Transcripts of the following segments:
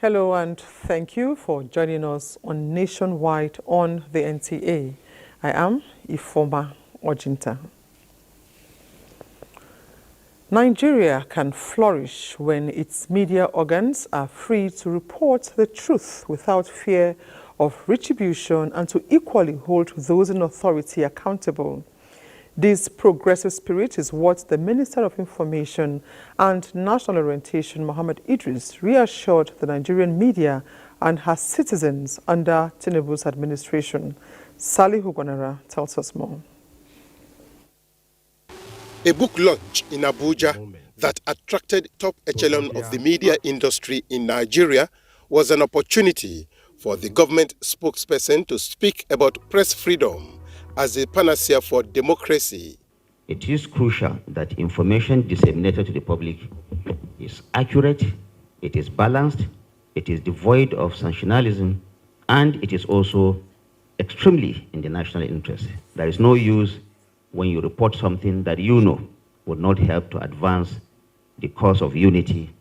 Hello and thank you for joining us on Nationwide on the NTA. I am Ifoma Ojinta. Nigeria can flourish when its media organs are free to report the truth without fear of retribution and to equally hold those in authority accountable. This progressive spirit is what the Minister of Information and National Orientation, Mohammed Idris, reassured the Nigerian media and her citizens under Tinubu's administration. Salihu Gwanara tells us more. A book launch in Abuja that attracted top echelon of the media industry in Nigeria was an opportunity for the government spokesperson to speak about press freedom as a panacea for democracy. It is crucial that information disseminated to the public is accurate, it is balanced, it is devoid of sensationalism, and it is also extremely in the national interest. There is no use when you report something that you know would not help to advance the cause of unity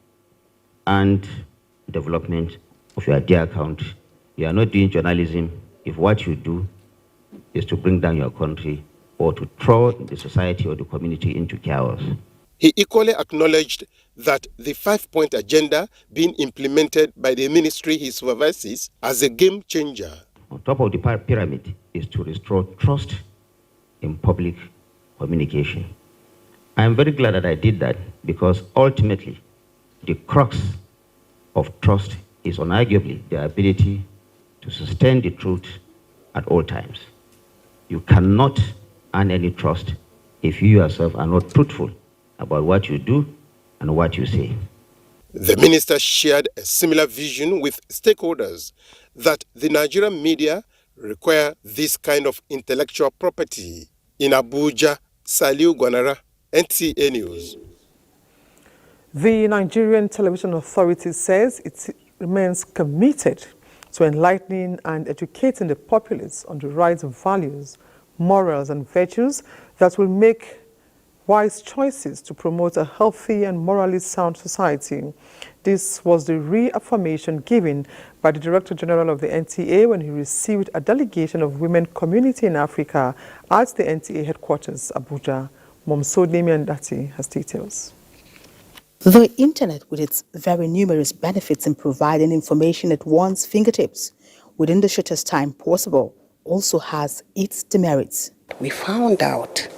and development of your dear country. You are not doing journalism if what you do is to bring down your country or to throw the society or the community into chaos. He equally acknowledged that the 5-point agenda being implemented by the ministry he supervises as a game changer. On top of the pyramid is to restore trust in public communication. I am very glad that I did that because ultimately the crux of trust is unarguably the ability to sustain the truth at all times. You cannot earn any trust if you yourself are not truthful about what you do and what you say. The minister shared a similar vision with stakeholders that the Nigerian media require this kind of intellectual property. In Abuja, Saliu Gwanara, NTA News. The Nigerian Television Authority says it remains committed to enlightening and educating the populace on the rights of values, morals and virtues that will make wise choices to promote a healthy and morally sound society. This was the reaffirmation given by the Director General of the NTA when he received a delegation of women community in Africa at the NTA headquarters, Abuja. Momsodni Ndati has details. The internet, with its very numerous benefits in providing information at one's fingertips within the shortest time possible, also has its demerits. We found out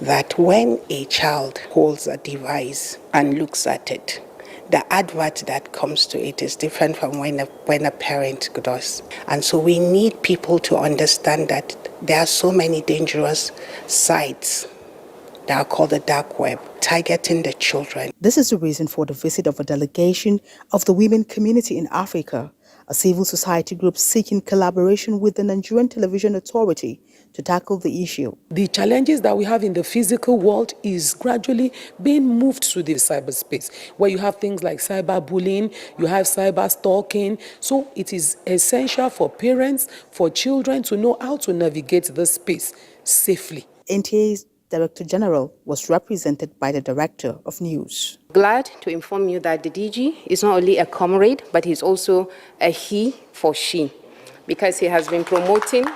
that when a child holds a device and looks at it, the advert that comes to it is different from when a parent does. And so we need people to understand that there are so many dangerous sites that are called the dark web, targeting the children. This is the reason for the visit of a delegation of the women community in Africa, a civil society group seeking collaboration with the Nigerian Television Authority to tackle the issue. The challenges that we have in the physical world is gradually being moved to the cyberspace, where you have things like cyberbullying, you have cyber stalking. So it is essential for parents, for children to know how to navigate this space safely. NTA's Director General was represented by the Director of News. Glad to inform you that the DG is not only a comrade, but he's also a he for she, because he has been promoting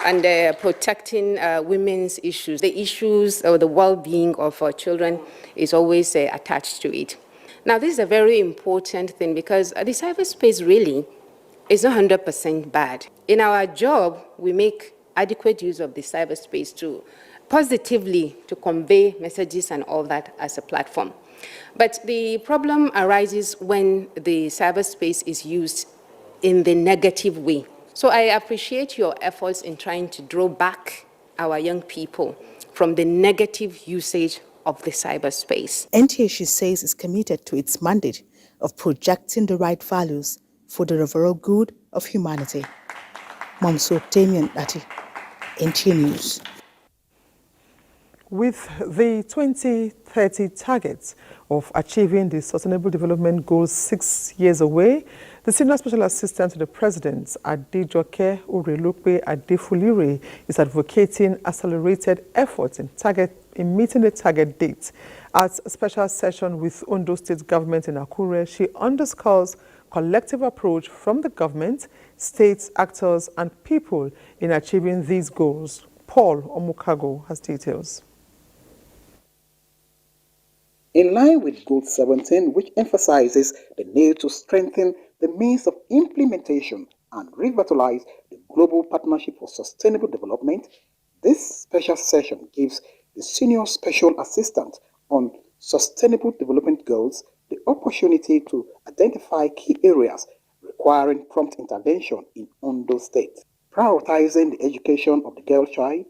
and protecting women's issues. The issues or the well-being of our children is always attached to it. Now, this is a very important thing because the cyberspace really is not 100% bad. In our job, we make adequate use of the cyberspace to positively to convey messages and all that as a platform. But the problem arises when the cyberspace is used in the negative way. So I appreciate your efforts in trying to draw back our young people from the negative usage of the cyberspace. NTA, she says, is committed to its mandate of projecting the right values for the overall good of humanity. Momsodni Ndati, NTA News. With the 2030 targets of achieving the Sustainable Development Goals 6 years away, The Senior Special Assistant to the President, Adejoke Orelope Adefulire, is advocating accelerated efforts in meeting the target date. At a special session with Ondo State government in Akure, she underscores collective approach from the government, states, actors, and people in achieving these goals. Paul Omukago has details. In line with Goal 17, which emphasizes the need to strengthen the means of implementation and revitalize the Global Partnership for Sustainable Development, this special session gives the Senior Special Assistant on Sustainable Development Goals the opportunity to identify key areas requiring prompt intervention in Ondo State, prioritizing the education of the girl child,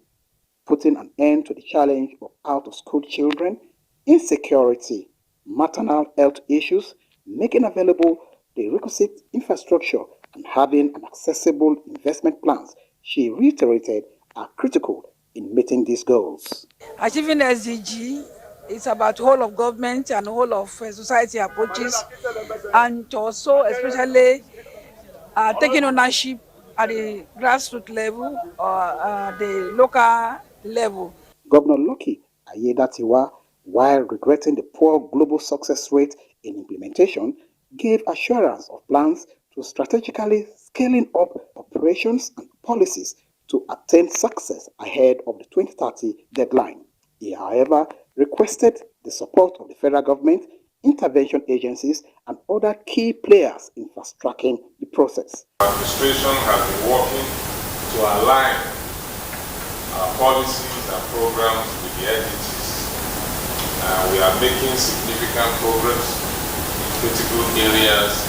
putting an end to the challenge of out-of-school children, insecurity, maternal health issues, making available the requisite infrastructure, and having an accessible investment plans, she reiterated, are critical in meeting these goals. Achieving SDG is about whole of government and whole of society approaches, and also especially taking ownership at the grassroots level or the local level. Governor Lucky Ayedatiwa, while regretting the poor global success rate in implementation, gave assurance of plans to strategically scaling up operations and policies to attain success ahead of the 2030 deadline. He, however, requested the support of the federal government, intervention agencies, and other key players in fast-tracking the process. Administration has been working to align our policies and programs with the entities. We are making significant progress in critical areas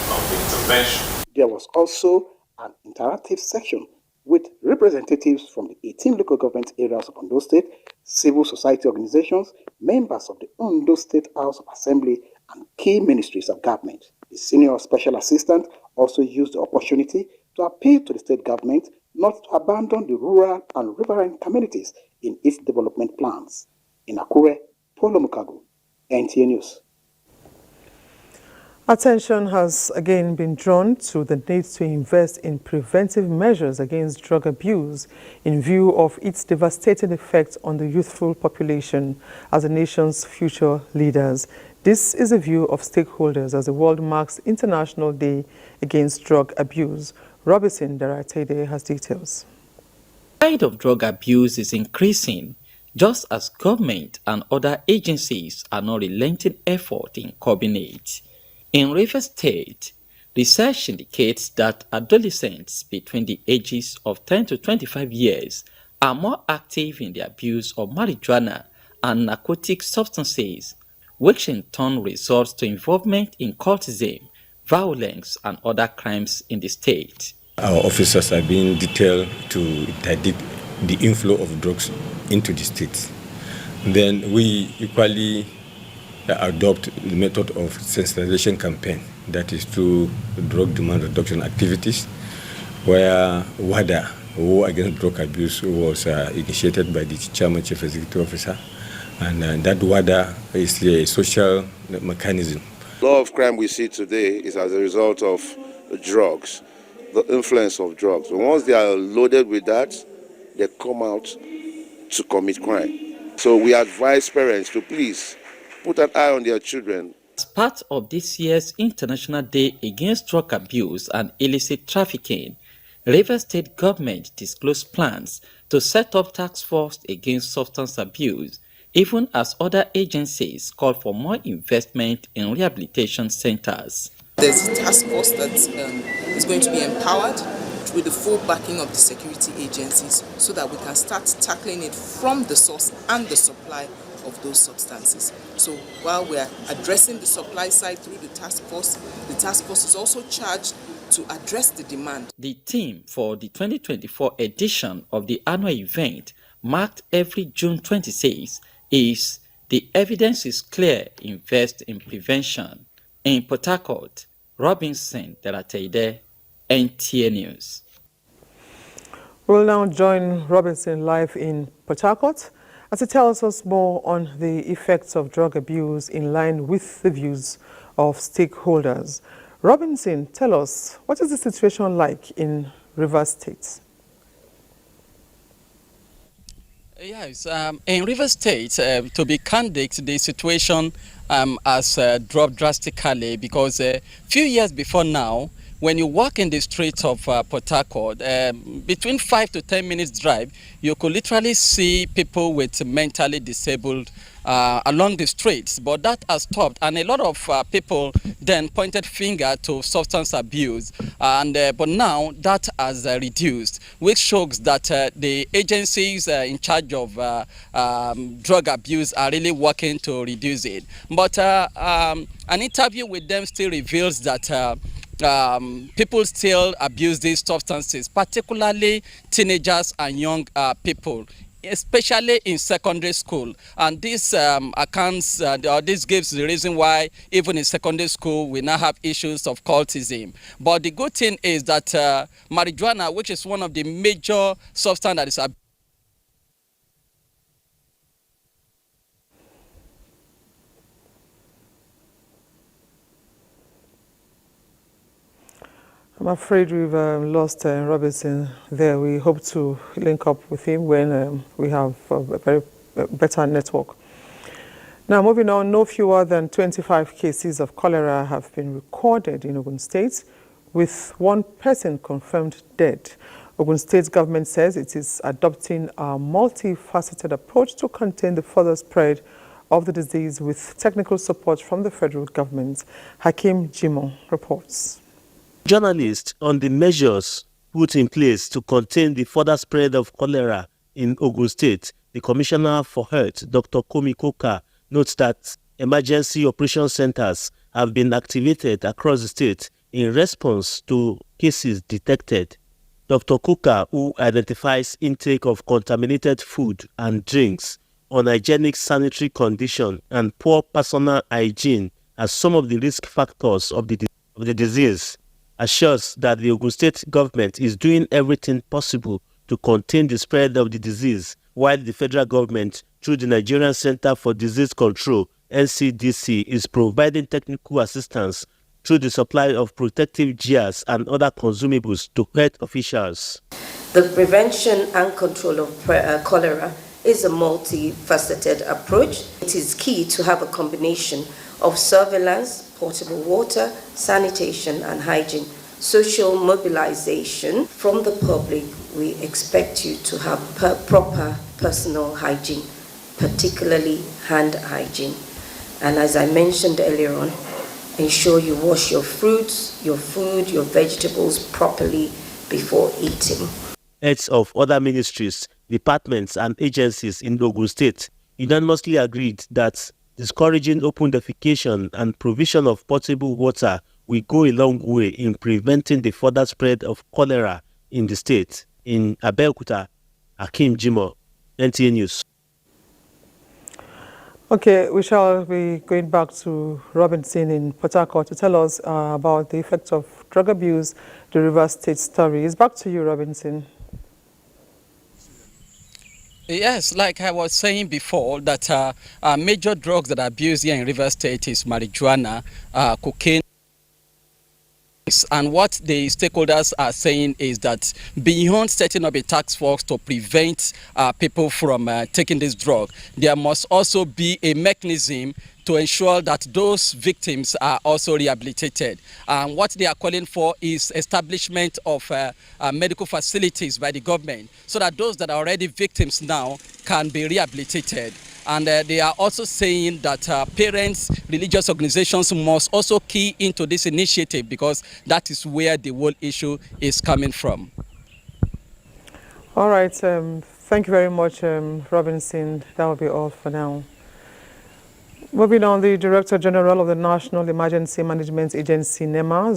of intervention. There was also an interactive section with representatives from the 18 local government areas of Ondo State, civil society organizations, members of the Ondo State House of Assembly, and key ministries of government. The Senior Special Assistant also used the opportunity to appeal to the state government not to abandon the rural and riverine communities in its development plans. In Akure, Paulo Mukago, NTA News. Attention has again been drawn to the need to invest in preventive measures against drug abuse in view of its devastating effect on the youthful population as the nation's future leaders. This is a view of stakeholders as the world marks International Day Against Drug Abuse. Robinson Daratede has details. The tide of drug abuse is increasing, just as government and other agencies are not relenting effort in curbing it. In Rivers State, research indicates that adolescents between the ages of 10 to 25 years are more active in the abuse of marijuana and narcotic substances, which in turn results to involvement in cultism, violence, and other crimes in the state. Our officers are being detailed to interdict the inflow of drugs into the state. Then we equally adopt the method of sensitization campaign, that is through drug demand reduction activities, where WADA, War Against Drug Abuse, was initiated by the Chairman Chief Executive Officer, and that WADA is a social mechanism. A lot of crime we see today is as a result of drugs, the influence of drugs. But once they are loaded with that, they come out to commit crime. So we advise parents to please put an eye on their children. As part of this year's International Day Against Drug Abuse and Illicit Trafficking, Rivers State government disclosed plans to set up task force against substance abuse, even as other agencies call for more investment in rehabilitation centers. There's a task force that is going to be empowered with the full backing of the security agencies so that we can start tackling it from the source and the supply of those substances. So while we're addressing the supply side through the task force is also charged to address the demand. The theme for the 2024 edition of the annual event, marked every June 26, is "The evidence is clear, invest in prevention." In Port Harcourt, Robinson Daratede, NTA News. We'll now join Robinson live in Port Harcourt as he tells us more on the effects of drug abuse in line with the views of stakeholders. Robinson, tell us, what is the situation like in Rivers State? Yes, in Rivers State, to be candid, the situation has dropped drastically because a few years before now, when you walk in the streets of Port Harcourt, between 5 to 10 minutes drive, you could literally see people with mentally disabled along the streets, but that has stopped, and a lot of people then pointed finger to substance abuse, and but now that has reduced, which shows that the agencies in charge of drug abuse are really working to reduce it. But an interview with them still reveals that people still abuse these substances, particularly teenagers and young people, especially in secondary school. And this accounts, or this gives the reason why even in secondary school we now have issues of cultism. But the good thing is that marijuana, which is one of the major substances that is abused, I'm afraid we've lost Robinson there. We hope to link up with him when we have a better network. Now, moving on, no fewer than 25 cases of cholera have been recorded in Ogun State, with one person confirmed dead. Ogun State government says it is adopting a multifaceted approach to contain the further spread of the disease with technical support from the federal government. Hakim Jimo reports. Journalists on the measures put in place to contain the further spread of cholera in Ogun State, the Commissioner for Health, Dr. Komi Koka, notes that emergency operation centers have been activated across the state in response to cases detected. Dr. Koka, who identifies intake of contaminated food and drinks, unhygienic sanitary condition, and poor personal hygiene as some of the risk factors of the disease, assures that the Ogun State government is doing everything possible to contain the spread of the disease, while the federal government, through the Nigerian Center for Disease Control, NCDC, is providing technical assistance through the supply of protective gears and other consumables to health officials. The prevention and control of cholera is a multifaceted approach. It is key to have a combination of surveillance, potable water, sanitation and hygiene, social mobilization from the public. We expect you to have proper personal hygiene, particularly hand hygiene. And as I mentioned earlier on, ensure you wash your fruits, your food, your vegetables properly before eating. Heads of other ministries, departments and agencies in Ogun State unanimously agreed that discouraging open defecation and provision of potable water will go a long way in preventing the further spread of cholera in the state. In Abeokuta, Hakim Jimo, NTA News. Okay, we shall be going back to Robinson in Port Harcourt to tell us about the effects of drug abuse, the Rivers State story. It's back to you, Robinson. Yes, like I was saying before, that major drugs that are abused here in Rivers State is marijuana, cocaine. And what the stakeholders are saying is that beyond setting up a task force to prevent people from taking this drug, there must also be a mechanism to ensure that those victims are also rehabilitated. And what they are calling for is establishment of medical facilities by the government so that those that are already victims now can be rehabilitated. And they are also saying that parents, religious organizations must also key into this initiative because that is where the whole issue is coming from. All right. Thank you very much, Robinson. That will be all for now. Moving on, the Director General of the National Emergency Management Agency, NEMA,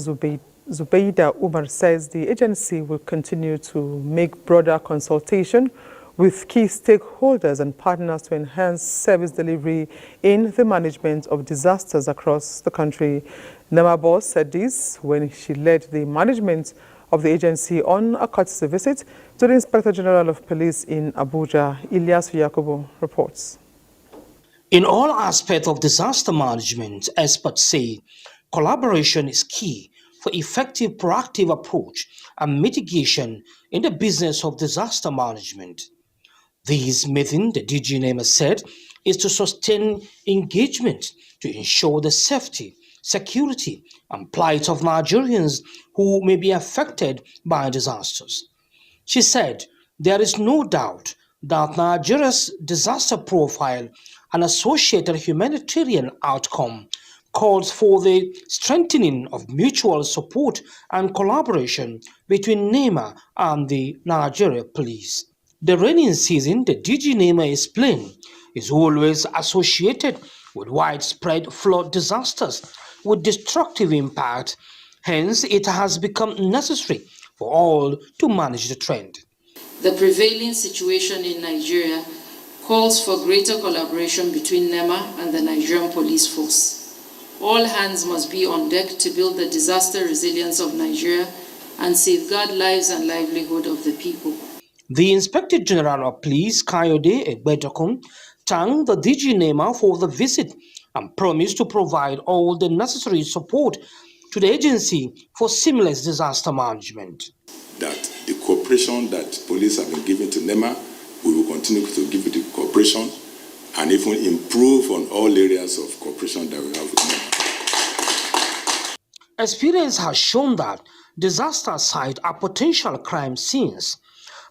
Zubeida Umar, says the agency will continue to make broader consultation with key stakeholders and partners to enhance service delivery in the management of disasters across the country. NEMA boss said this when she led the management of the agency on a courtesy visit to the Inspector General of Police in Abuja. Ilyas Yakubu reports. In all aspects of disaster management, experts say collaboration is key for effective proactive approach and mitigation in the business of disaster management. This meeting, the DG Nema said, is to sustain engagement to ensure the safety, security, and plight of Nigerians who may be affected by disasters. She said there is no doubt that Nigeria's disaster profile and associated humanitarian outcome calls for the strengthening of mutual support and collaboration between NEMA and the Nigeria police. The rainy season, the DG NEMA explained, is always associated with widespread flood disasters with destructive impact. Hence, it has become necessary for all to manage the trend. The prevailing situation in Nigeria calls for greater collaboration between NEMA and the Nigerian police force. All hands must be on deck to build the disaster resilience of Nigeria and safeguard lives and livelihood of the people. The Inspector General of Police, Kayode Egbedokun, thanked the DG NEMA for the visit and promised to provide all the necessary support to the agency for seamless disaster management. That the cooperation that police have been giving to NEMA, we will continue to give it the cooperation and even improve on all areas of cooperation that we have with NEMA. Experience has shown that disaster sites are potential crime scenes,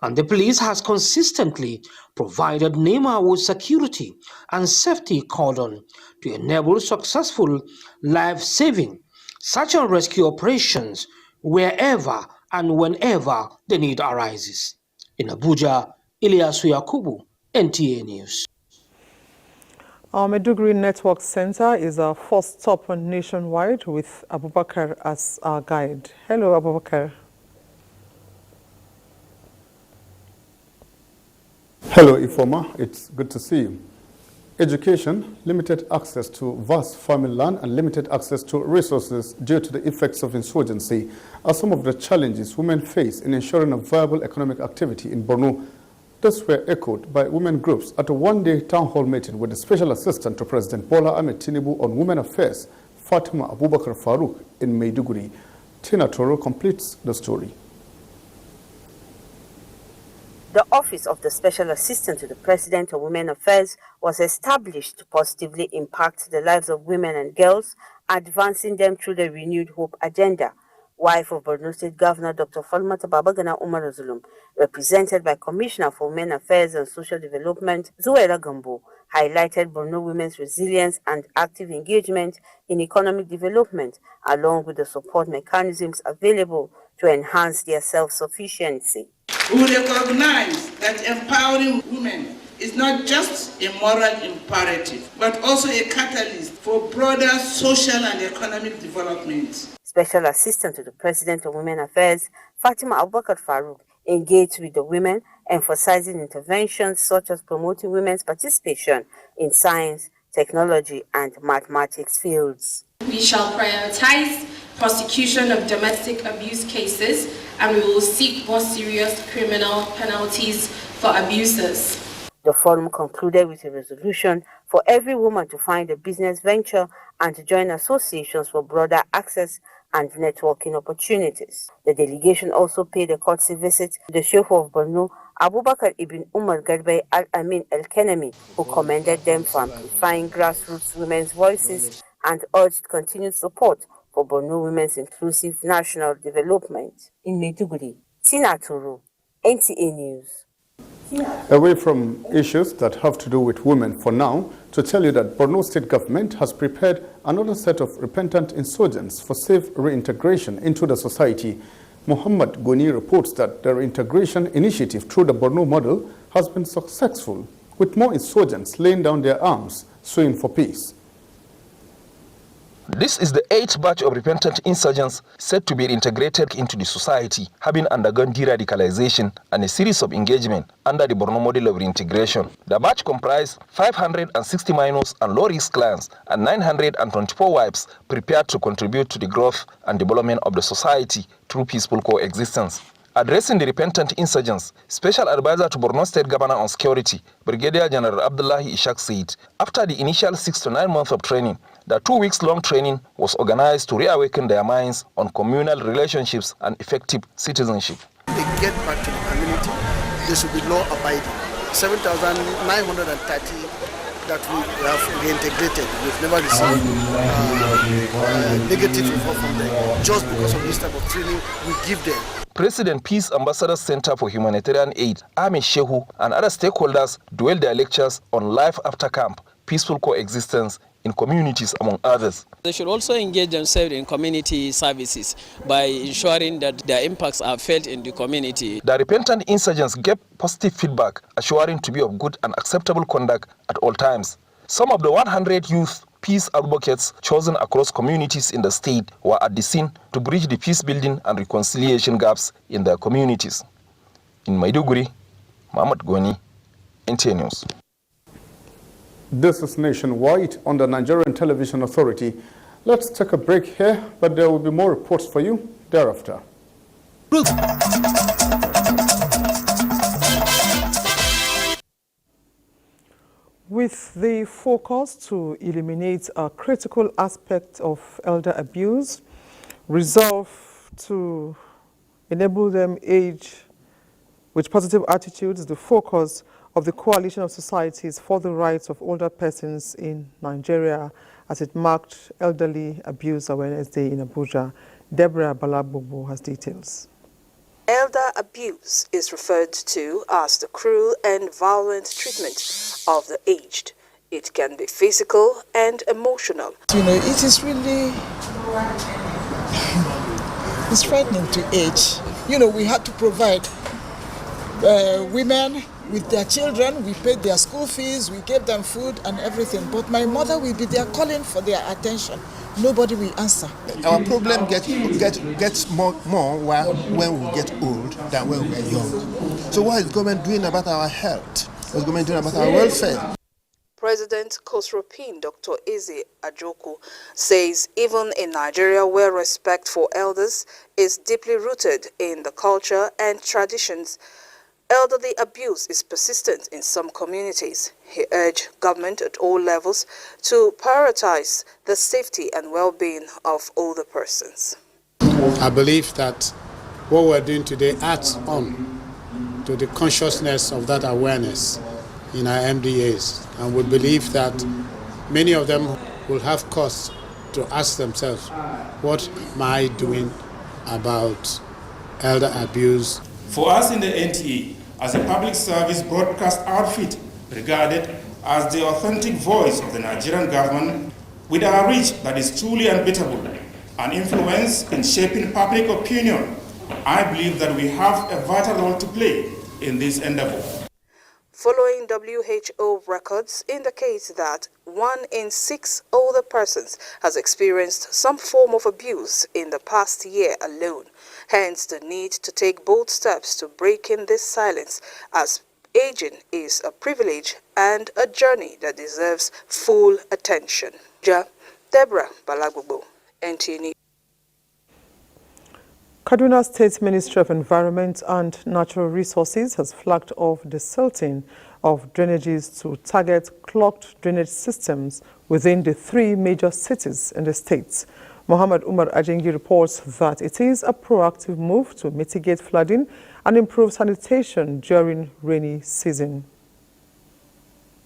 and the police has consistently provided NEMA with security and safety cordon to enable successful life-saving search and rescue operations wherever and whenever the need arises. In Abuja, Ilyasu Yakubu, NTA News. Our Maiduguri Network Center is our first stop nationwide with Abubakar as our guide. Hello, Abubakar. Hello, Ifoma. It's good to see you. Education, limited access to vast farming land, and limited access to resources due to the effects of insurgency are some of the challenges women face in ensuring a viable economic activity in Borno. These were echoed by women groups at a one-day town hall meeting with the Special Assistant to President Bola Ahmed Tinubu on Women Affairs, Fatima Abubakar Farouk, in Maiduguri. Tina Toro completes the story. The Office of the Special Assistant to the President of Women Affairs was established to positively impact the lives of women and girls, advancing them through the renewed hope agenda. Wife of Borno State Governor Dr. Falmata Babagana Umar Zulum, represented by Commissioner for Women Affairs and Social Development Zuwaira Gambo, highlighted Borno women's resilience and active engagement in economic development, along with the support mechanisms available to enhance their self-sufficiency. We recognize that empowering women is not just a moral imperative, but also a catalyst for broader social and economic development. Special Assistant to the President of Women Affairs, Fatima Abubakar Farouk, engaged with the women, emphasizing interventions such as promoting women's participation in science, technology, and mathematics fields. We shall prioritize prosecution of domestic abuse cases, and we will seek more serious criminal penalties for abusers. The forum concluded with a resolution for every woman to find a business venture and to join associations for broader access and networking opportunities. The delegation also paid a courtesy visit to the Sheikh of Borno, Abubakar ibn Umar Garbai Al-Amin El-Kenemi, who commended them for amplifying grassroots women's voices and urged continued support for Borno women's inclusive national development. In Maiduguri, Tina Turu, NTA News. Away from issues that have to do with women for now, to tell you that Borno State Government has prepared another set of repentant insurgents for safe reintegration into the society. Muhammad Goni reports that the reintegration initiative through the Borno model has been successful, with more insurgents laying down their arms, suing for peace. This is the 8th batch of repentant insurgents set to be integrated into the society, having undergone de-radicalization and a series of engagement under the Borno model of reintegration. The batch comprised 560 minors and low-risk clans and 924 wives prepared to contribute to the growth and development of the society through peaceful coexistence. Addressing the repentant insurgents, Special Advisor to Borno State Governor on Security, Brigadier General Abdullahi Ishaq said, after the initial 6 to 9 months of training, The 2 weeks long training was organized to reawaken their minds on communal relationships and effective citizenship. They get back to the community, they should be law abiding. 7,930 that we have reintegrated. We've never received negative report from them just because of this type of training we give them. President Peace Ambassador Center for Humanitarian Aid, Ami Shehu, and other stakeholders dwell their lectures on life after camp, peaceful coexistence in communities, among others. They should also engage themselves in community services by ensuring that their impacts are felt in the community. The repentant insurgents gave positive feedback, assuring to be of good and acceptable conduct at all times. Some of the 100 youth peace advocates chosen across communities in the state were at the scene to bridge the peace building and reconciliation gaps in their communities. In Maiduguri, Mohammed Goni, NTA News. This is Nationwide on the Nigerian Television Authority. Let's take a break here, but there will be more reports for you thereafter. With the focus to eliminate a critical aspect of elder abuse, resolve to enable them age with positive attitudes, the focus of the Coalition of Societies for the Rights of Older Persons in Nigeria as it marked Elderly Abuse Awareness Day in Abuja. Deborah Balagbobo has details. Elder abuse is referred to as the cruel and violent treatment of the aged. It can be physical and emotional. You know, it is really it's frightening to age. You know, we had to provide women with their children, we paid their school fees, we gave them food and everything. But my mother will be there calling for their attention. Nobody will answer. Our problem gets more when we get old than when we are young. So what is government doing about our health? What is government doing about our welfare? President Kosropin Dr. Eze Ajoku says even in Nigeria where respect for elders is deeply rooted in the culture and traditions, elderly abuse is persistent in some communities. He urged government at all levels to prioritize the safety and well-being of older persons. I believe that what we're doing today adds on to the consciousness of that awareness in our MDAs, and we believe that many of them will have cause to ask themselves, what am I doing about elder abuse? For us in the NTA, as a public service broadcast outfit regarded as the authentic voice of the Nigerian government, with our reach that is truly unbeatable and influence in shaping public opinion, I believe that we have a vital role to play in this endeavor. Following WHO records indicate that 1 in 6 older persons has experienced some form of abuse in the past year alone. Hence the need to take bold steps to break in this silence, as aging is a privilege and a journey that deserves full attention. Deborah Balagbobo, NTA News. Kaduna State Ministry of Environment and Natural Resources has flagged off the silting of drainages to target clogged drainage systems within the 3 major cities in the state. Mohammed Umar Ajengi reports that it is a proactive move to mitigate flooding and improve sanitation during rainy season.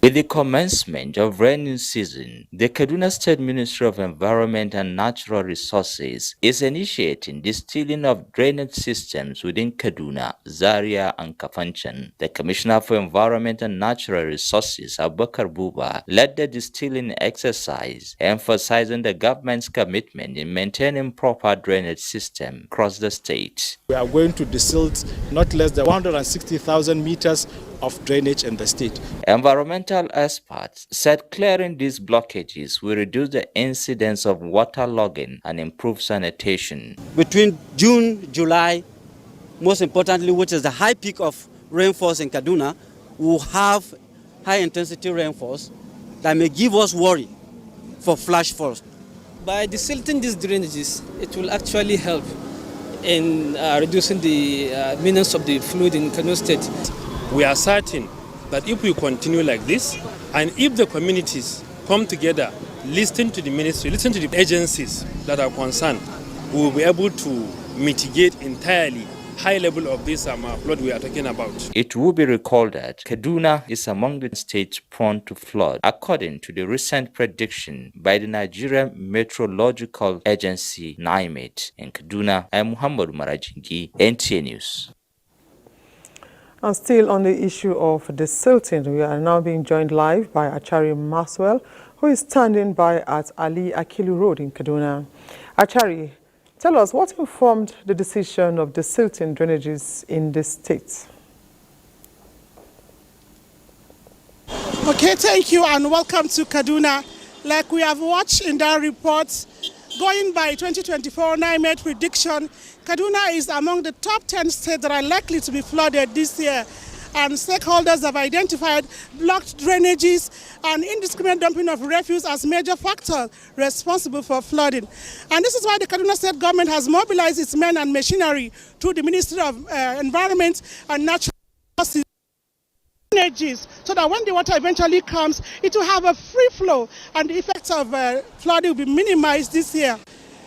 With the commencement of rainy season, the Kaduna State Ministry of Environment and Natural Resources is initiating the sealing of drainage systems within Kaduna, Zaria, and Kafanchan. The Commissioner for Environment and Natural Resources, Abubakar Buba, led the distilling exercise, emphasizing the government's commitment in maintaining proper drainage system across the state. We are going to desilt not less than 160,000 meters of drainage in the state. Environmental experts said clearing these blockages will reduce the incidence of waterlogging and improve sanitation. Between June, July, most importantly, which is the high peak of rainfalls in Kaduna, we will have high intensity rainfalls that may give us worry for flash floods. By desilting these drainages, it will actually help in reducing the menace of the flood in Kaduna State. We are certain that if we continue like this, and if the communities come together listen to the ministry, listen to the agencies that are concerned, we will be able to mitigate entirely high level of this flood we are talking about. It will be recalled that Kaduna is among the states prone to flood, according to the recent prediction by the Nigerian Meteorological Agency, NIMET. In Kaduna, I am Muhammad Marajingi, NTA News. And still on the issue of desilting, we are now being joined live by Achari Maswell, who is standing by at Ali Akilu Road in Kaduna. Achari, tell us what informed the decision of desilting drainages in the state. Okay, thank you and welcome to Kaduna. Like we have watched in that report, going by 2024 NIMET prediction, Kaduna is among the top 10 states that are likely to be flooded this year. And stakeholders have identified blocked drainages and indiscriminate dumping of refuse as major factors responsible for flooding. And this is why the Kaduna State government has mobilized its men and machinery through the Ministry of Environment and Natural Resources drainages, so that when the water eventually comes, it will have a free flow and the effects of flooding will be minimized this year.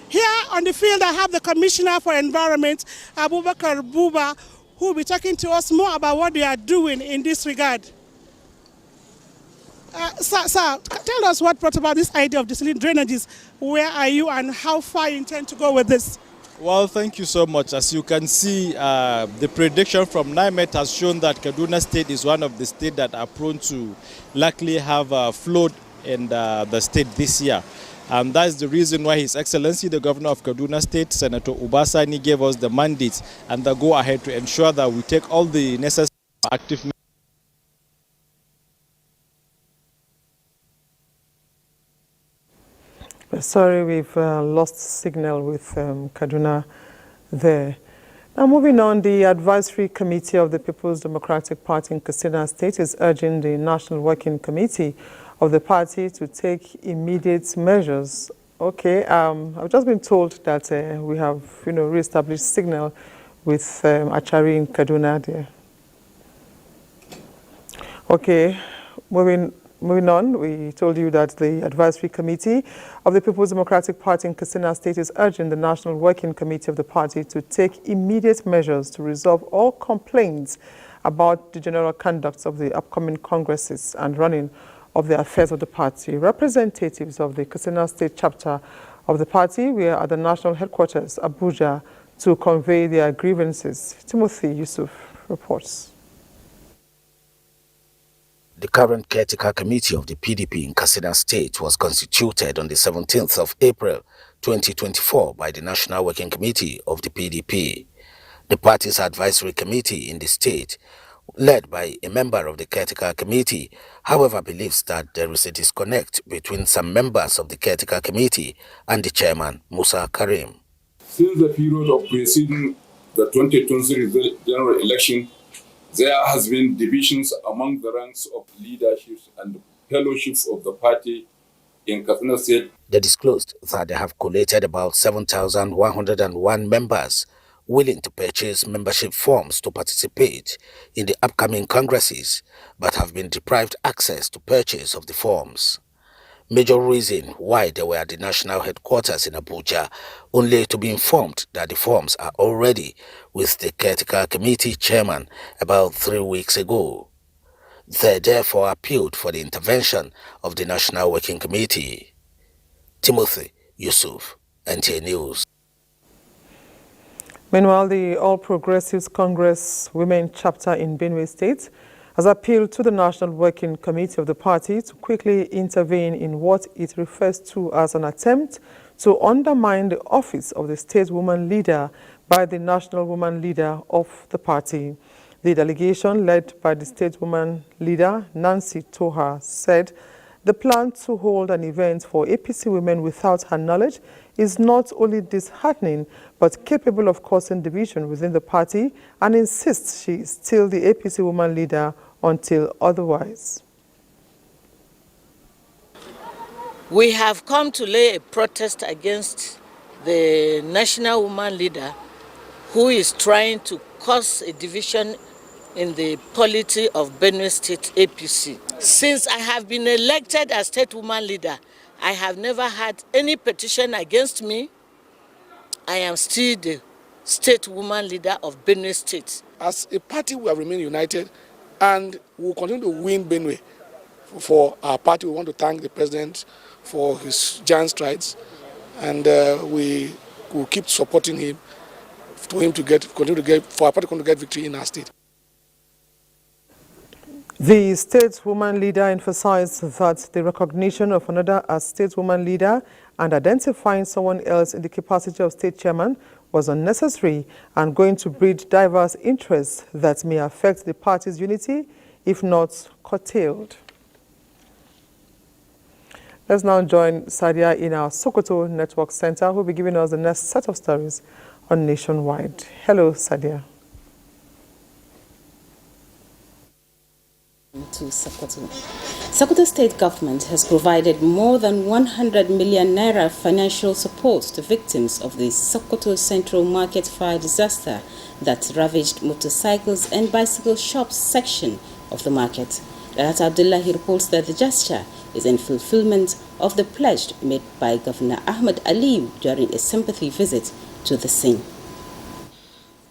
Here on the field, I have the Commissioner for Environment, Abubakar Buba, who will be talking to us more about what they are doing in this regard. Sir, tell us what brought about this idea of desilting drainages. Where are you and how far you intend to go with this? Well, thank you so much. As you can see, the prediction from NIMET has shown that Kaduna State is one of the states that are prone to likely have a flood in the state this year. And that's the reason why His Excellency, the Governor of Kaduna State, Senator Ubasani, gave us the mandate and the go-ahead to ensure that we take all the necessary active measures. Sorry, we've lost signal with Kaduna there. Now, moving on, the Advisory Committee of the People's Democratic Party in Kaduna State is urging the National Working Committee of the party to take immediate measures. Okay, I've just been told that we have, re-established signal with Achari in Kaduna there. Okay, moving on, we told you that the Advisory Committee of the People's Democratic Party in Kaduna State is urging the National Working Committee of the party to take immediate measures to resolve all complaints about the general conduct of the upcoming congresses and running of the affairs of the party. Representatives of the Kaduna State chapter of the party were at the national headquarters, Abuja, to convey their grievances. Timothy Yusuf reports. The current caretaker committee of the PDP in Kaduna State was constituted on the 17th of April 2024 by the National Working Committee of the PDP. The party's advisory committee in the state, led by a member of the caretaker committee, however, believes that there is a disconnect between some members of the caretaker committee and the chairman, Musa Karim. Since the period of preceding the 2020 general election, there has been divisions among the ranks of leaderships and fellowships of the party in Kaduna State. They disclosed that they have collated about 7,101 members willing to purchase membership forms to participate in the upcoming congresses, but have been deprived access to purchase of the forms. Major reason why they were at the national headquarters in Abuja, only to be informed that the forms are already with the caretaker committee chairman about 3 weeks ago. They therefore appealed for the intervention of the National Working Committee. Timothy Yusuf, NTA News. Meanwhile, the All Progressives Congress Women Chapter in Benue State has appealed to the National Working Committee of the party to quickly intervene in what it refers to as an attempt to undermine the office of the state woman leader by the national woman leader of the party. The delegation, led by the state woman leader, Nancy Toha, said the plan to hold an event for APC women without her knowledge is not only disheartening, but capable of causing division within the party, and insists she is still the APC woman leader until otherwise. We have come to lay a protest against the national woman leader who is trying to cause a division in the polity of Benue State APC. Since I have been elected as state woman leader, I have never had any petition against me. I am still the state woman leader of Benue State. As a party, we have remained united and we will continue to win Benue. For our party, we want to thank the president for his giant strides, and we will keep supporting him for our party to continue to get victory in our state. The stateswoman leader emphasized that the recognition of another as stateswoman leader and identifying someone else in the capacity of state chairman was unnecessary and going to breed diverse interests that may affect the party's unity, if not curtailed. Let's now join Sadia in our Sokoto Network Center, who will be giving us the next set of stories on Nationwide. Hello, Sadia. To Sokoto. Sokoto State Government has provided more than 100 million naira financial support to victims of the Sokoto Central Market fire disaster that ravaged motorcycles and bicycle shops section of the market. Rahat Abdullahi reports that the gesture is in fulfillment of the pledge made by Governor Ahmed Aliyu during a sympathy visit to the scene.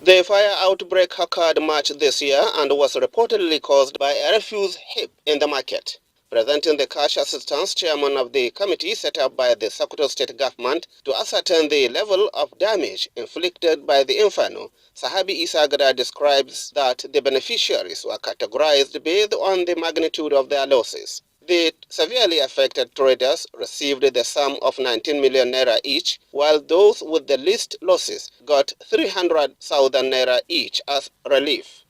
The fire outbreak occurred March this year and was reportedly caused by a refuse heap in the market. Presenting the cash assistance, chairman of the committee set up by the Sokoto State Government to ascertain the level of damage inflicted by the inferno, Sahabi Isagada describes that the beneficiaries were categorized based on the magnitude of their losses. The severely affected traders received the sum of 19 million naira each, while those with the least losses got 300,000 naira each as relief.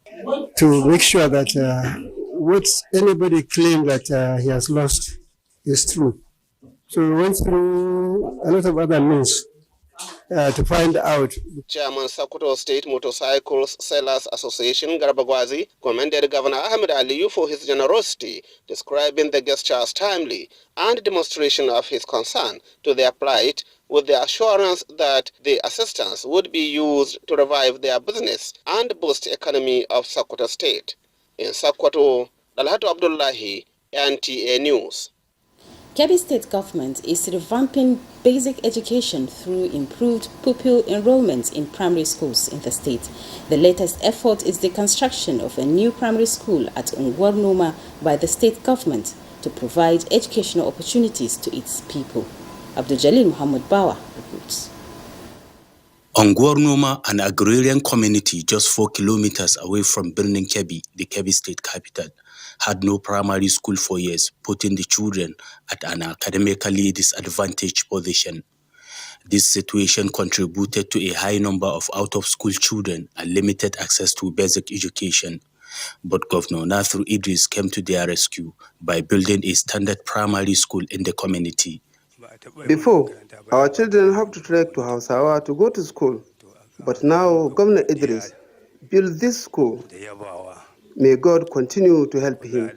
To make sure that what anybody claimed that he has lost is true. So we went through a lot of other means to find out. Chairman Sokoto State Motorcycles Sellers Association Garabagwazi commended Governor Ahmed Aliyu for his generosity, describing the gesture as timely and demonstration of his concern to their plight, with the assurance that the assistance would be used to revive their business and boost the economy of Sokoto State. In Sokoto, Dalhatu Abdullahi, NTA News. Kebbi State Government is revamping basic education through improved pupil enrollment in primary schools in the state. The latest effort is the construction of a new primary school at Ngwarnoma by the state government to provide educational opportunities to its people. Abdul Jalil Muhammad Bawa reports. Ngwarnoma, an agrarian community just 4 kilometers away from Birnin Kebbi, the Kebbi state capital, had no primary school for years, putting the children at an academically disadvantaged position. This situation contributed to a high number of out-of-school children and limited access to basic education. But Governor Nasru Idris came to their rescue by building a standard primary school in the community. Before, our children have to trek to Hausawa to go to school, but now Governor Idris built this school. May God continue to help him.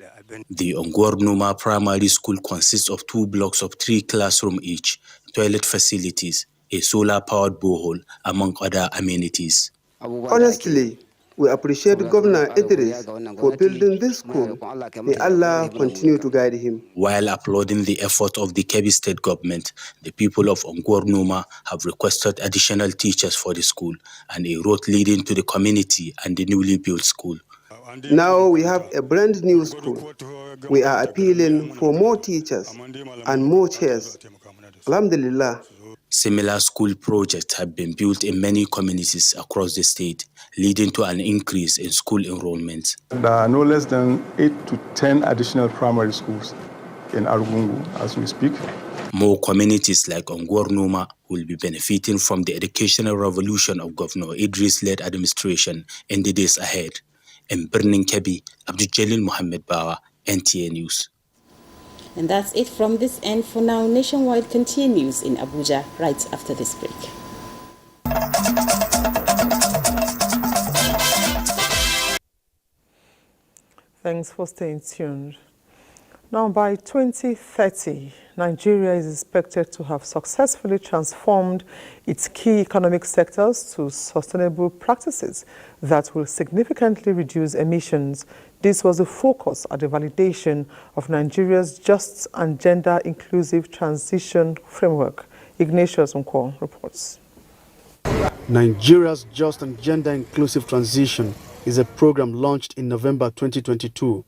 The Ngwarnoma Primary School consists of 2 blocks of 3 classrooms each, toilet facilities, a solar-powered borehole, among other amenities. Honestly, we appreciate Governor Idris for building this school. May Allah continue to guide him. While applauding the effort of the Kebbi State government, the people of Ngwarnoma have requested additional teachers for the school and a road leading to the community and the newly built school. Now we have a brand new school. We are appealing for more teachers and more chairs. Alhamdulillah. Similar school projects have been built in many communities across the state, leading to an increase in school enrollment. There are no less than 8 to 10 additional primary schools in Argungu as we speak. More communities like Ngwarnoma will be benefiting from the educational revolution of Governor Idris-led administration in the days ahead. In Birnin Kebbi, Abdul Jalil Muhammad Bawa, NTA News. And that's it from this end for now. Nationwide continues in Abuja right after this break. Thanks for staying tuned. Now, by 2030, Nigeria is expected to have successfully transformed its key economic sectors to sustainable practices that will significantly reduce emissions This was the focus at the validation of Nigeria's just and gender-inclusive transition framework. Ignatius Nkwo reports. Nigeria's Just and Gender-Inclusive Transition is a program launched in November 2022,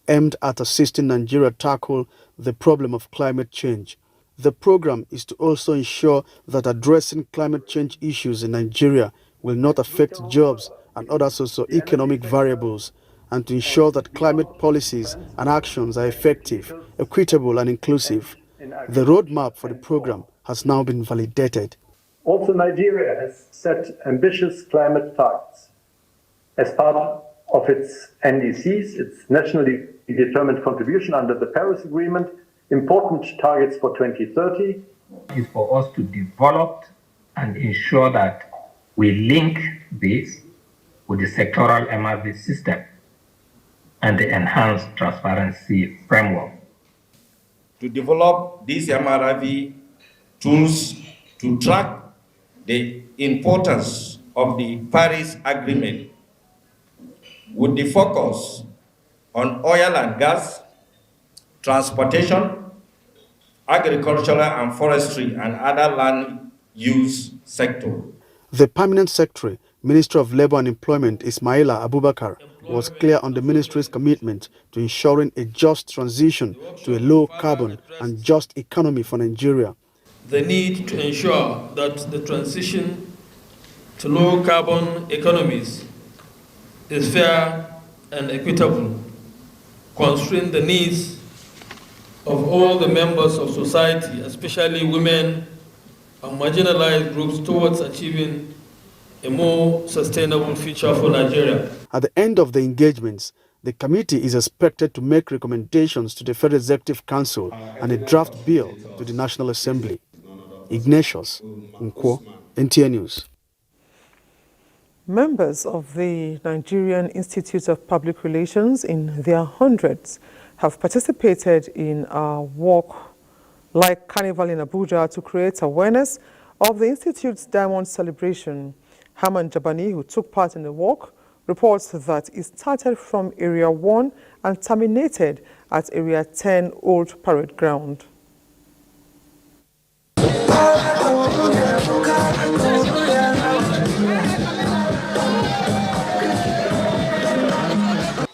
aimed at assisting Nigeria tackle the problem of climate change. The program is to also ensure that addressing climate change issues in Nigeria will not affect jobs and other socio-economic variables, and to ensure that climate policies and actions are effective, equitable and inclusive. The roadmap for the program has now been validated. Also, Nigeria has set ambitious climate targets. As part of its NDCs, its nationally determined contribution under the Paris Agreement, important targets for 2030 is for us to develop and ensure that we link this with the sectoral MRV system and the enhanced transparency framework. To develop these MRV tools to track the importance of the Paris Agreement with the focus on oil and gas, transportation, agricultural and forestry, and other land use sector. The Permanent Secretary, Minister of Labour and Employment, Ismaila Abubakar, was clear on the ministry's commitment to ensuring a just transition to a low-carbon and just economy for Nigeria. The need to ensure that the transition to low-carbon economies is fair and equitable, considering the needs of all the members of society, especially women and marginalized groups, towards achieving a more sustainable future for Nigeria. At the end of the engagements, the committee is expected to make recommendations to the Federal Executive Council and a draft bill to the National Assembly. Ignatius Nkwo, NTA News. Members of the Nigerian Institute of Public Relations in their hundreds have participated in a walk like Carnival in Abuja to create awareness of the Institute's Diamond Celebration. Haman Jabani, who took part in the walk, reports that it started from Area 1 and terminated at Area 10 Old Parade Ground.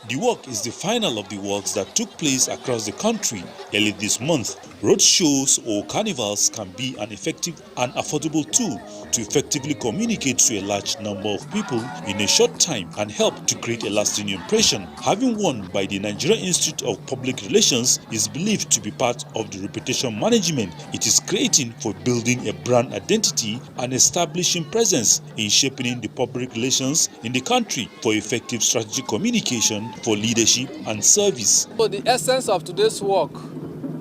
The walk is the final of the walks that took place across the country early this month. Road shows or carnivals can be an effective and affordable tool to effectively communicate to a large number of people in a short time and help to create a lasting impression. Having won by the Nigerian Institute of Public Relations is believed to be part of the reputation management it is creating for building a brand identity and establishing presence in shaping the public relations in the country for effective strategic communication, for leadership and service. So the essence of today's work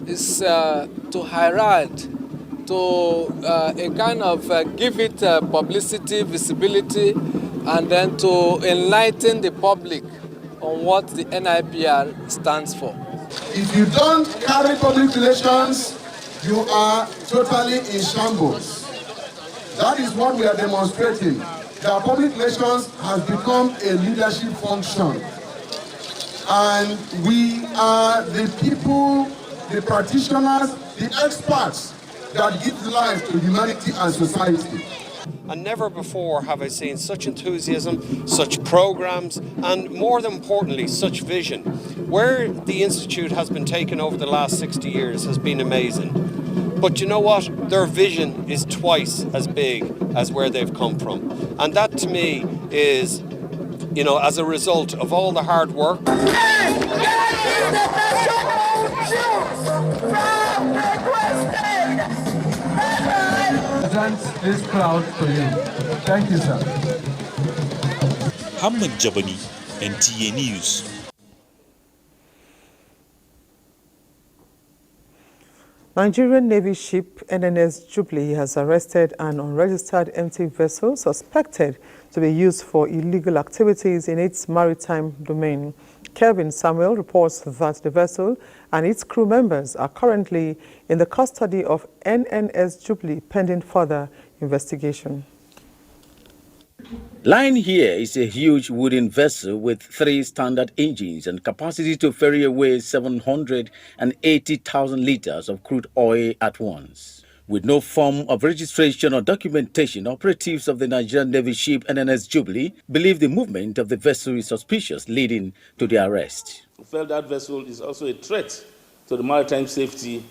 is to highlight, to a kind of give it publicity, visibility, and then to enlighten the public on what the NIPR stands for. If you don't carry public relations, you are totally in shambles. That is what we are demonstrating. That public relations has become a leadership function. And we are the people, the practitioners, the experts that give life to humanity and society. And never before have I seen such enthusiasm, such programs, and more than importantly, such vision. Where the Institute has been taken over the last 60 years has been amazing. But you know what? Their vision is twice as big as where they've come from. And that to me is, you know, as a result of all the hard work. This crowd for you. Thank you, sir. Hamad Jabani, NTA News. Nigerian Navy ship NNS Jubilee has arrested an unregistered empty vessel suspected to be used for illegal activities in its maritime domain. Kevin Samuel reports that the vessel and its crew members are currently in the custody of NNS Jubilee pending further investigation. Lying here is a huge wooden vessel with 3 standard engines and capacity to ferry away 780,000 liters of crude oil at once. With no form of registration or documentation, operatives of the Nigerian Navy ship NNS Jubilee believe the movement of the vessel is suspicious, leading to the arrest. We felt that vessel is also a threat to the maritime safety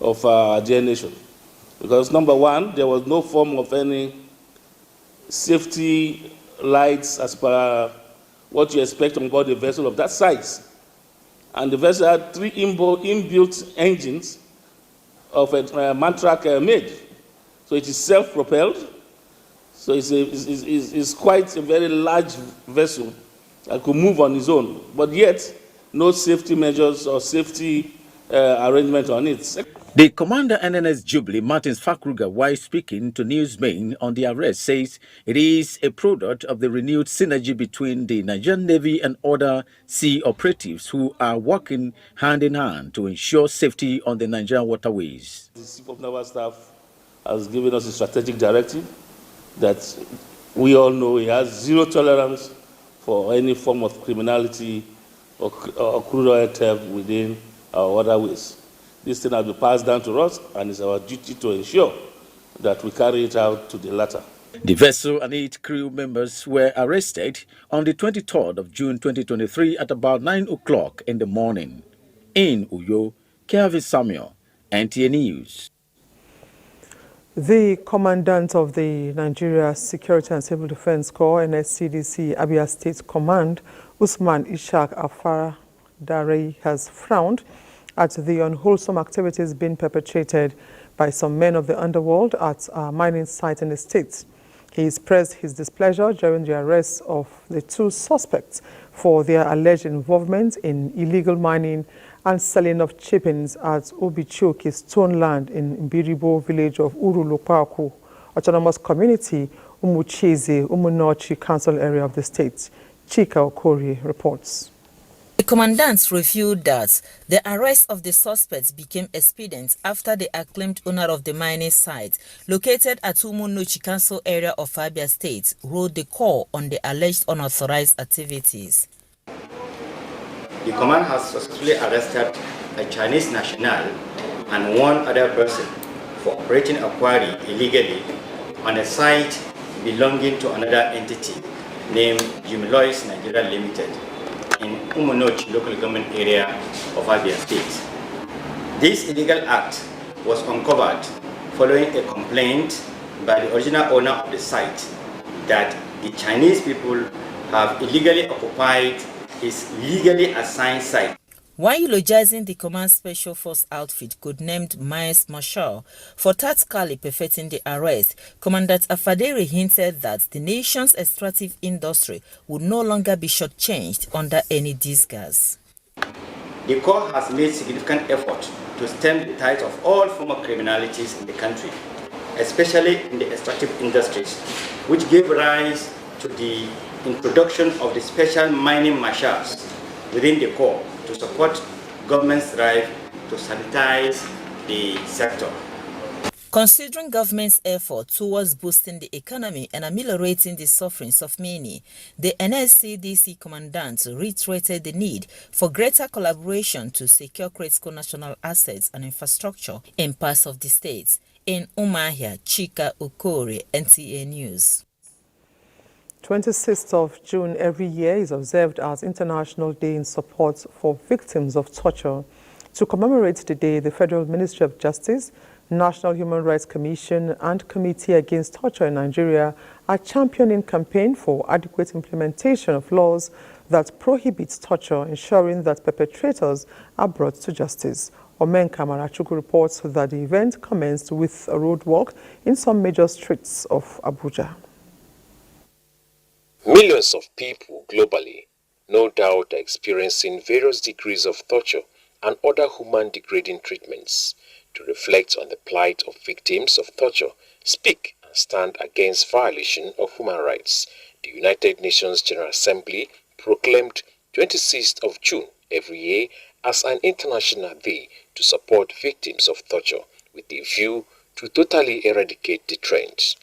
of our dear nation. Because number one, there was no form of any safety lights as per what you expect on board a vessel of that size. And the vessel had 3 inbuilt engines of a Mantrac made. So it is self-propelled. So it's quite a very large vessel that could move on its own. But yet, no safety measures or safety arrangement on it. The commander NNS Jubilee, Martins Fakruga, while speaking to Newsmain on the arrest, says it is a product of the renewed synergy between the Nigerian Navy and other sea operatives who are working hand in hand to ensure safety on the Nigerian waterways. The Chief of Naval Staff has given us a strategic directive that we all know he has zero tolerance for any form of criminality or crude oil theft within our waterways. This thing has been passed down to us, and it's our duty to ensure that we carry it out to the latter. The vessel and 8 crew members were arrested on the 23rd of June 2023 at about 9 o'clock in the morning. In Uyo, Kebbi Samuel, NTA News. The commandant of the Nigeria Security and Civil Defense Corps, NSCDC, Abia State Command, Usman Ishaq Afara-Dare, has frowned at the unwholesome activities being perpetrated by some men of the underworld at a mining site in the state. He expressed his displeasure during the arrest of the 2 suspects for their alleged involvement in illegal mining and selling of chippings at Obichoke Stone Land in Mbiribo village of Urulupaku, Autonomous Community, Umucheze, Umunochi Council area of the state. Chika Okori reports. The commandant revealed that the arrest of the suspects became expedient after the acclaimed owner of the mining site, located at Umunochi Council area of Abia State, wrote the call on the alleged unauthorized activities. The command has successfully arrested a Chinese national and 1 other person for operating a quarry illegally on a site belonging to another entity named Jimilois Nigeria Limited in Umunochi local government area of Abia State. This illegal act was uncovered following a complaint by the original owner of the site that the Chinese people have illegally occupied his legally assigned site. While eulogizing the command special force outfit codenamed Mines Marshal for tactically perfecting the arrest, Commandant Afadere hinted that the nation's extractive industry would no longer be shortchanged under any disguise. The Corps has made significant effort to stem the tide of all form of criminalities in the country, especially in the extractive industries, which gave rise to the introduction of the special mining marshals within the Corps to support government's drive to sanitize the sector. Considering government's effort towards boosting the economy and ameliorating the sufferings of many, the NSCDC commandant reiterated the need for greater collaboration to secure critical national assets and infrastructure in parts of the state. In Umuahia, Chika Okori, NTA News. 26th of June every year is observed as International Day in Support for Victims of Torture. To commemorate the day, the Federal Ministry of Justice, National Human Rights Commission and Committee Against Torture in Nigeria are championing campaign for adequate implementation of laws that prohibit torture, ensuring that perpetrators are brought to justice. Omenka Marachuku reports that the event commenced with a roadwalk in some major streets of Abuja. Millions of people globally, no doubt, are experiencing various degrees of torture and other human-degrading treatments. To reflect on the plight of victims of torture, speak and stand against violation of human rights, the United Nations General Assembly proclaimed 26th of June every year as an international day to support victims of torture with a view to totally eradicate the trend.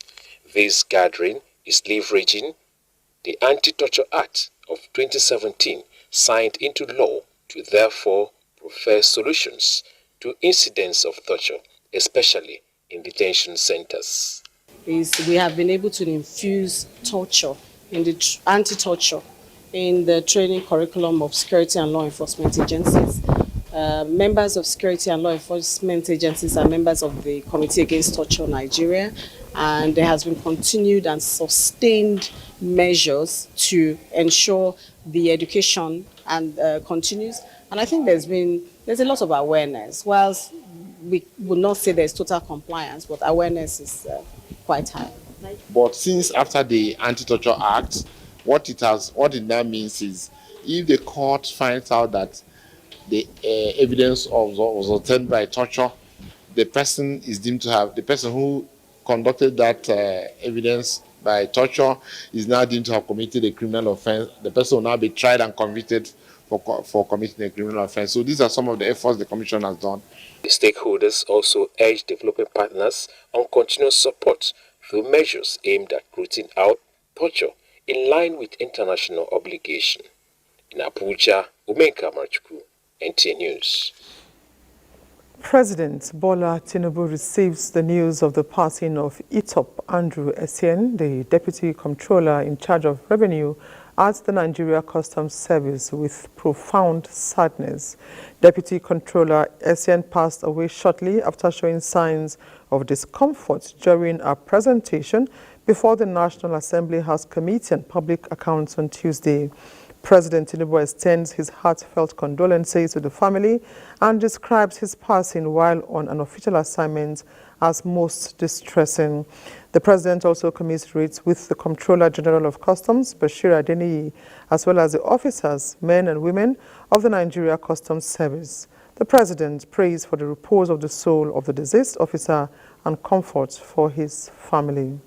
This gathering is leveraging the Anti-Torture Act of 2017 signed into law to therefore provide solutions to incidents of torture, especially in detention centers. We have been able to infuse torture in the anti-torture in the training curriculum of security and law enforcement agencies. Members of security and law enforcement agencies are members of the Committee Against Torture Nigeria, and there has been continued and sustained measures to ensure the education and continues. And I think there's a lot of awareness. Whilst we would not say there's total compliance, but awareness is quite high. But since after the Anti-Torture Act, what it now means is, if the court finds out that the evidence was obtained by torture, the person is deemed to have, the person who conducted that evidence by torture is now deemed to have committed a criminal offense. The person will now be tried and convicted for committing a criminal offense. So these are some of the efforts the Commission has done. The stakeholders also urge developing partners on continuous support through measures aimed at rooting out torture in line with international obligation. In Abuja, Umenka Marchuku, NTA News. President Bola Tinubu receives the news of the passing of ITOP Andrew Essien, the Deputy Comptroller in charge of Revenue at the Nigeria Customs Service, with profound sadness. Deputy Comptroller Essien passed away shortly after showing signs of discomfort during a presentation before the National Assembly House Committee on Public Accounts on Tuesday. President Tinubu extends his heartfelt condolences to the family and describes his passing while on an official assignment as most distressing. The president also commiserates with the Comptroller General of Customs, Bashir Adeniyi, as well as the officers, men and women of the Nigeria Customs Service. The president prays for the repose of the soul of the deceased officer and comfort for his family.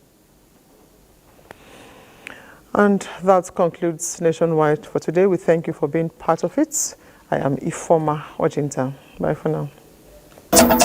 And that concludes Nationwide for today. We thank you for being part of it. I am Ifoma Ojinta. Bye for now.